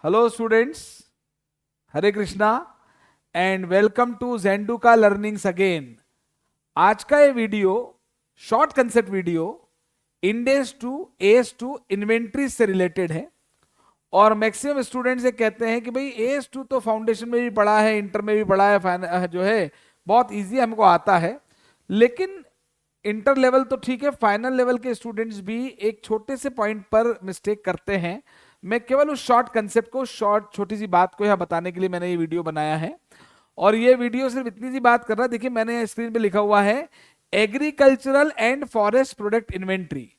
Hello students, Hare Krishna and welcome to Zenduka learnings again. आज का ये video short concept video Ind AS two AS two inventory से related है। और मैक्सिमम स्टूडेंट्स ये कहते हैं कि भाई एस टू तो फाउंडेशन में भी पढ़ा है, इंटर में भी पढ़ा है, जो है बहुत इजी हमको आता है। लेकिन इंटर लेवल तो ठीक है, फाइनल लेवल के स्टूडेंट्स भी एक छोटे से पॉइंट पर मिस्टेक करते हैं। मैं केवल उस शॉर्ट कंसेप्ट को, छोटी सी बात को यहाँ बताने के लिए मैंने ये वीडियो बनाया है। और ये वीडियो सिर्फ इतनी सी बात कर रहा है। देखिए, मैंने स्क्रीन पे लिखा हुआ है agricultural and forest product inventory.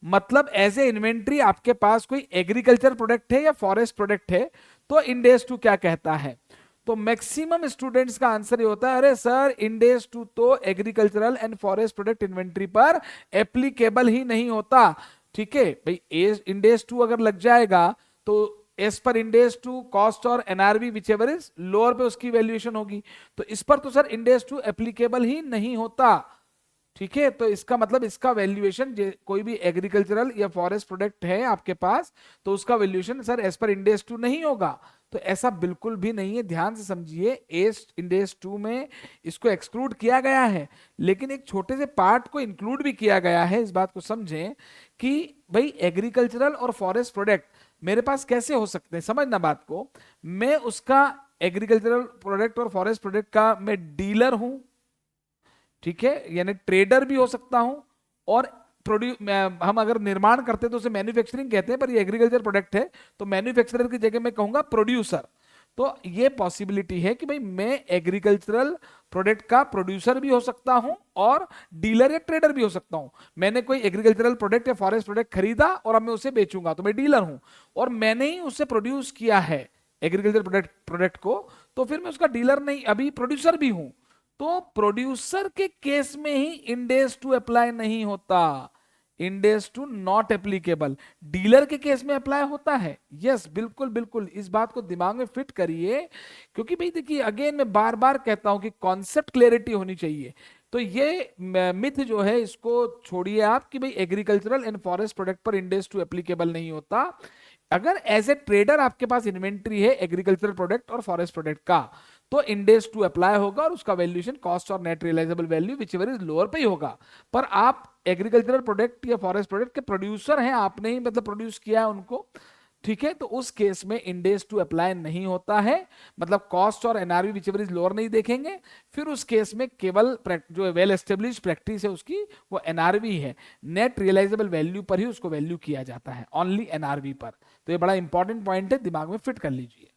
मतलब एज ए इन्वेंट्री आपके पास कोई एग्रीकल्चर प्रोडक्ट है या फॉरेस्ट प्रोडक्ट है तो इंडेस टू क्या कहता है। तो मैक्सिमम स्टूडेंट्स का आंसर ये होता है, अरे सर इंडेस टू तो agricultural and forest product inventory पर एप्लीकेबल ही नहीं होता। ठीक है भाई, इंडेस टू अगर लग जाएगा तो एस पर इंडेस टू कॉस्ट और NRV which ever is lower पे उसकी वैल्यूएशन होगी। तो इस पर तो सर इंडेस टू एप्लीकेबल ही नहीं होता। ठीक है, तो इसका मतलब इसका वैल्यूएशन कोई भी एग्रीकल्चरल या फॉरेस्ट प्रोडक्ट है आपके पास तो उसका वैल्यूएशन सर एस पर इंडेस टू नहीं होगा। तो ऐसा बिल्कुल भी नहीं है, ध्यान से समझिए। एस इंडेस टू में इसको एक्सक्लूड किया गया है, लेकिन एक छोटे से पार्ट को इंक्लूड भी किया गया है। इस बात को समझें कि भाई एग्रीकल्चरल और फॉरेस्ट प्रोडक्ट मेरे पास कैसे हो सकते हैं। समझना बात को, मैं उसका एग्रीकल्चरल प्रोडक्ट और फॉरेस्ट प्रोडक्ट का मैं डीलर हूं, ठीक है, यानी ट्रेडर भी हो सकता हूं। और हम अगर निर्माण करते हैं तो उसे मैन्युफैक्चरिंग कहते हैं, पर ये एग्रीकल्चर प्रोडक्ट है तो मैन्युफैक्चरर की जगह मैं कहूंगा प्रोड्यूसर। तो ये पॉसिबिलिटी है कि भाई मैं एग्रीकल्चरल प्रोडक्ट का प्रोड्यूसर भी हो सकता हूं और डीलर या ट्रेडर भी हो सकता हूं। मैंने कोई एग्रीकल्चरल प्रोडक्ट या फॉरेस्ट प्रोडक्ट खरीदा और अब मैं उसे बेचूंगा तो मैं डीलर हूं। और मैंने ही उसे प्रोड्यूस किया है एग्रीकल्चर प्रोडक्ट को, तो फिर मैं उसका डीलर नहीं, अभी प्रोड्यूसर भी हूं। तो प्रोड्यूसर के केस में ही इंडेस टू अप्लाई नहीं होता, इंडेस टू नॉट एप्लीकेबल। डीलर के केस में अप्लाई होता है। यस, बिल्कुल बिल्कुल, इस बात को दिमाग में फिट करिए। क्योंकि भाई देखिए, अगेन मैं बार बार कहता हूं कि कॉन्सेप्ट क्लैरिटी होनी चाहिए। तो ये मिथ जो है इसको छोड़िए आप कि भाई एग्रीकल्चरल एंड फॉरेस्ट प्रोडक्ट पर इंडेस टू एप्लीकेबल नहीं होता। अगर एज ए ट्रेडर आपके पास इन्वेंट्री है एग्रीकल्चरल प्रोडक्ट और फॉरेस्ट प्रोडक्ट का तो इंडेस टू अप्लाई होगा और उसका वैल्यूएशन कॉस्ट और net realisable value whichever is lower पे ही होगा। पर आप एग्रीकल्चरल प्रोडक्ट या फॉरेस्ट प्रोडक्ट के प्रोड्यूसर हैं, आपने ही मतलब प्रोड्यूस किया है उनको, ठीक है, तो उस केस में इंडेस टू अप्लाई नहीं होता है। मतलब कॉस्ट और NRV which ever is lower नहीं देखेंगे। फिर उस केस में केवल जो वेल एस्टेब्लिश प्रैक्टिस है उसकी वो एनआरवी है, नेट रियलाइजेबल वैल्यू पर ही उसको वैल्यू किया जाता है, ओनली एनआरवी पर। तो ये बड़ा इंपॉर्टेंट पॉइंट है, दिमाग में फिट कर लीजिए।